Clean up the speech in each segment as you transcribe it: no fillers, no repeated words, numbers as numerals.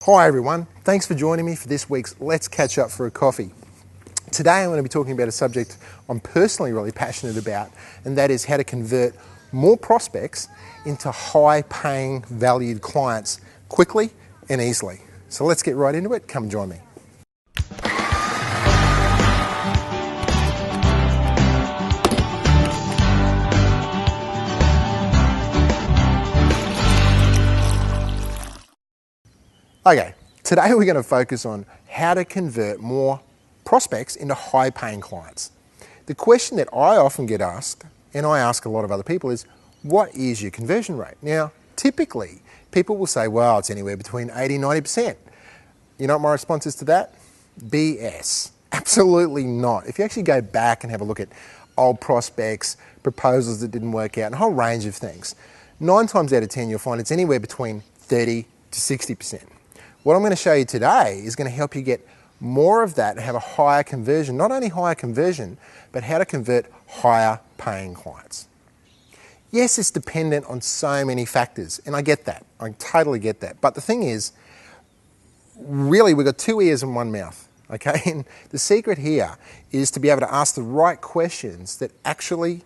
Hi everyone, thanks for joining me for this week's Let's Catch Up for a Coffee. Today I'm going to be talking about a subject I'm personally really passionate about, and that is how to convert more prospects into high-paying, valued clients quickly and easily. So let's get right into it. Come and join me. Okay, today we're going to focus on how to convert more prospects into high-paying clients. The question that I often get asked, and I ask a lot of other people, is what is your conversion rate? Now, typically, people will say, well, it's anywhere between 80 and 90%. You know what my response is to that? BS. Absolutely not. If you actually go back and have a look at old prospects, proposals that didn't work out, and a whole range of things, 9 times out of 10 you'll find it's anywhere between 30 to 60%. What I'm going to show you today is going to help you get more of that and have a higher conversion. Not only higher conversion, but how to convert higher paying clients. Yes, it's dependent on so many factors, and I get that. I totally get that. But the thing is, really, we've got 2 ears and 1 mouth, okay? And the secret here is to be able to ask the right questions that actually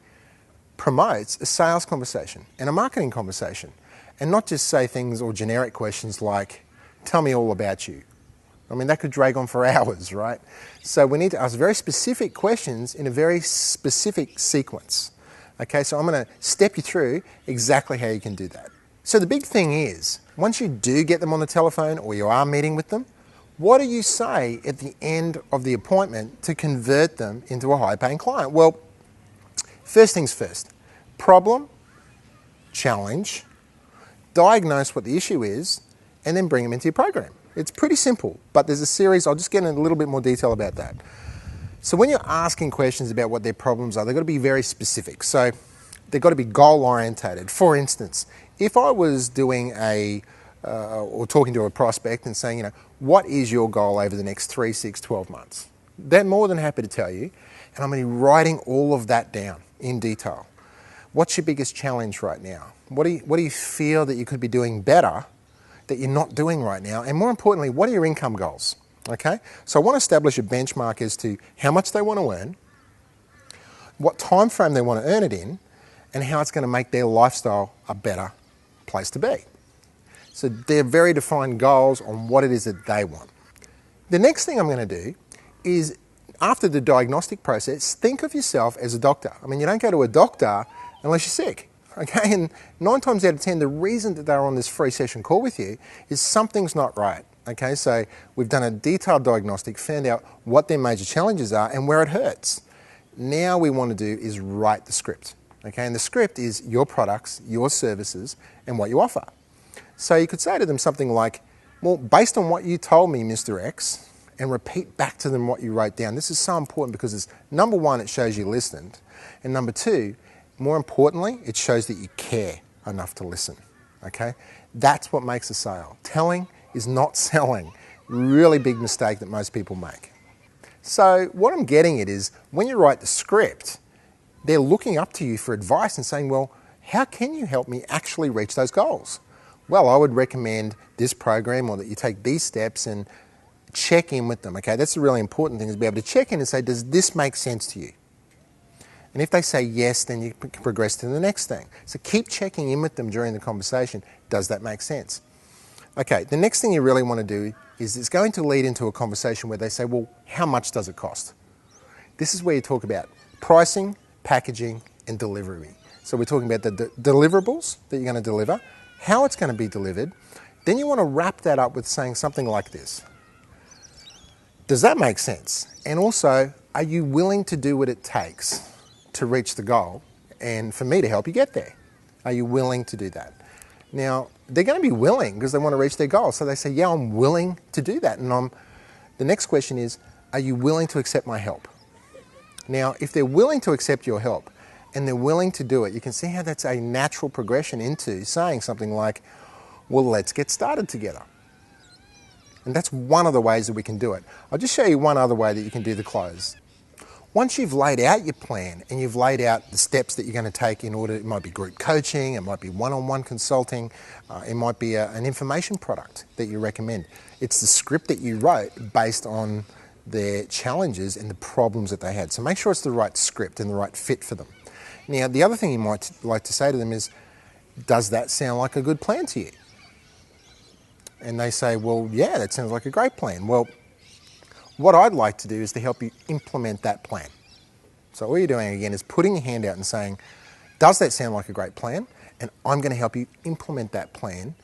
promotes a sales conversation and a marketing conversation, and not just say things or generic questions like, tell me all about you. I mean, that could drag on for hours, right? So we need to ask very specific questions in a very specific sequence. Okay, so I'm going to step you through exactly how you can do that. So the big thing is, once you do get them on the telephone or you are meeting with them, what do you say at the end of the appointment to convert them into a high-paying client? Well, first things first, problem, challenge, diagnose what the issue is, and then bring them into your program. It's pretty simple, but there's a series. I'll just get in a little bit more detail about that. So when you're asking questions about what their problems are, they've got to be very specific. So they've got to be goal-orientated. For instance, if I was doing or talking to a prospect and saying, what is your goal over the next 3, 6, 12 months? They're more than happy to tell you, and I'm going to be writing all of that down in detail. What's your biggest challenge right now? What do you feel that you could be doing better that you're not doing right now? And more importantly, what are your income goals? Okay, so I want to establish a benchmark as to how much they want to earn, what time frame they want to earn it in, and how it's going to make their lifestyle a better place to be. So they're very defined goals on what it is that they want. The next thing I'm going to do is, after the diagnostic process, think of yourself as a doctor. I mean, you don't go to a doctor unless you're sick. Okay, and 9 times out of 10, the reason that they're on this free session call with you is something's not right. Okay, so we've done a detailed diagnostic, found out what their major challenges are and where it hurts. Now we want to do is write the script. Okay, and the script is your products, your services, and what you offer. So you could say to them something like, well, based on what you told me, Mr. X, and repeat back to them what you wrote down. This is so important because it's, number one, it shows you listened, and number two, more importantly, it shows that you care enough to listen, okay? That's what makes a sale. Telling is not selling. Really big mistake that most people make. So what I'm getting at is, when you write the script, they're looking up to you for advice and saying, well, how can you help me actually reach those goals? Well, I would recommend this program, or that you take these steps and check in with them, okay? That's the really important thing, is be able to check in and say, does this make sense to you? And if they say yes, then you can progress to the next thing. So keep checking in with them during the conversation. Does that make sense? Okay, the next thing you really want to do is, it's going to lead into a conversation where they say, well, how much does it cost? This is where you talk about pricing, packaging, and delivery. So we're talking about the deliverables that you're going to deliver, how it's going to be delivered. Then you want to wrap that up with saying something like this. Does that make sense? And also, are you willing to do what it takes to reach the goal and for me to help you get there? Are you willing to do that? Now, they're going to be willing because they want to reach their goal. So they say, yeah, I'm willing to do that. And the next question is, are you willing to accept my help? Now, if they're willing to accept your help and they're willing to do it, you can see how that's a natural progression into saying something like, well, let's get started together. And that's one of the ways that we can do it. I'll just show you one other way that you can do the close. Once you've laid out your plan and you've laid out the steps that you're going to take in order, it might be group coaching, it might be one-on-one consulting, it might be an information product that you recommend. It's the script that you wrote based on their challenges and the problems that they had. So make sure it's the right script and the right fit for them. Now, the other thing you might like to say to them is, does that sound like a good plan to you? And they say, well, yeah, that sounds like a great plan. Well, what I'd like to do is to help you implement that plan. So all you're doing again is putting your hand out and saying, does that sound like a great plan? And I'm going to help you implement that plan,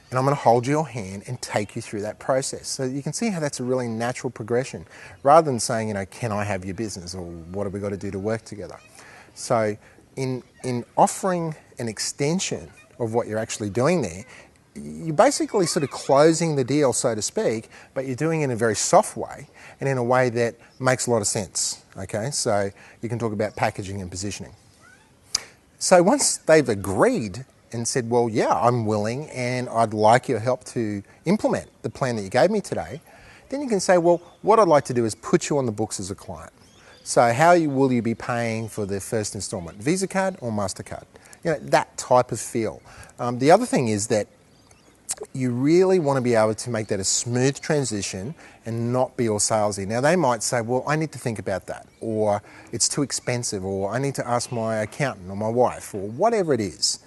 and I'm going to hold your hand and take you through that process. So you can see how that's a really natural progression, rather than saying, you know, can I have your business, or what have we got to do to work together? So in offering an extension of what you're actually doing there, you're basically sort of closing the deal, so to speak, but you're doing it in a very soft way and in a way that makes a lot of sense, okay? So you can talk about packaging and positioning. So once they've agreed and said, well, yeah, I'm willing and I'd like your help to implement the plan that you gave me today, then you can say, well, what I'd like to do is put you on the books as a client. So how will you be paying for the first installment, Visa card or MasterCard? You know, that type of feel. The other thing is that you really want to be able to make that a smooth transition and not be all salesy. Now they might say, well, I need to think about that, or it's too expensive, or I need to ask my accountant or my wife, or whatever it is.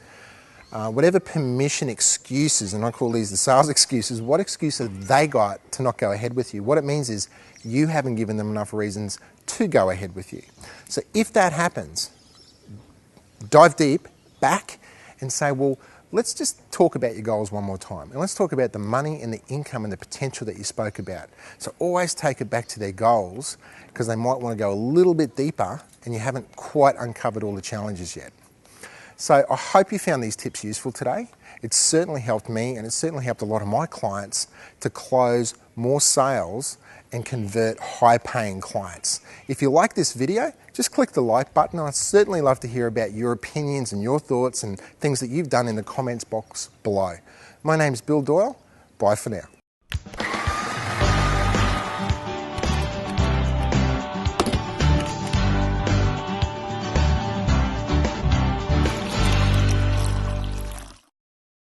Whatever permission excuses, and I call these the sales excuses, what excuse have they got to not go ahead with you? What it means is you haven't given them enough reasons to go ahead with you. So if that happens, dive deep, back, and say, well, let's just talk about your goals one more time. And let's talk about the money and the income and the potential that you spoke about. So always take it back to their goals, because they might want to go a little bit deeper and you haven't quite uncovered all the challenges yet. So I hope you found these tips useful today. It's certainly helped me, and it's certainly helped a lot of my clients to close more sales and convert high-paying clients. If you like this video, just click the like button. I'd certainly love to hear about your opinions and your thoughts and things that you've done in the comments box below. My name's Bill Doyle. Bye for now.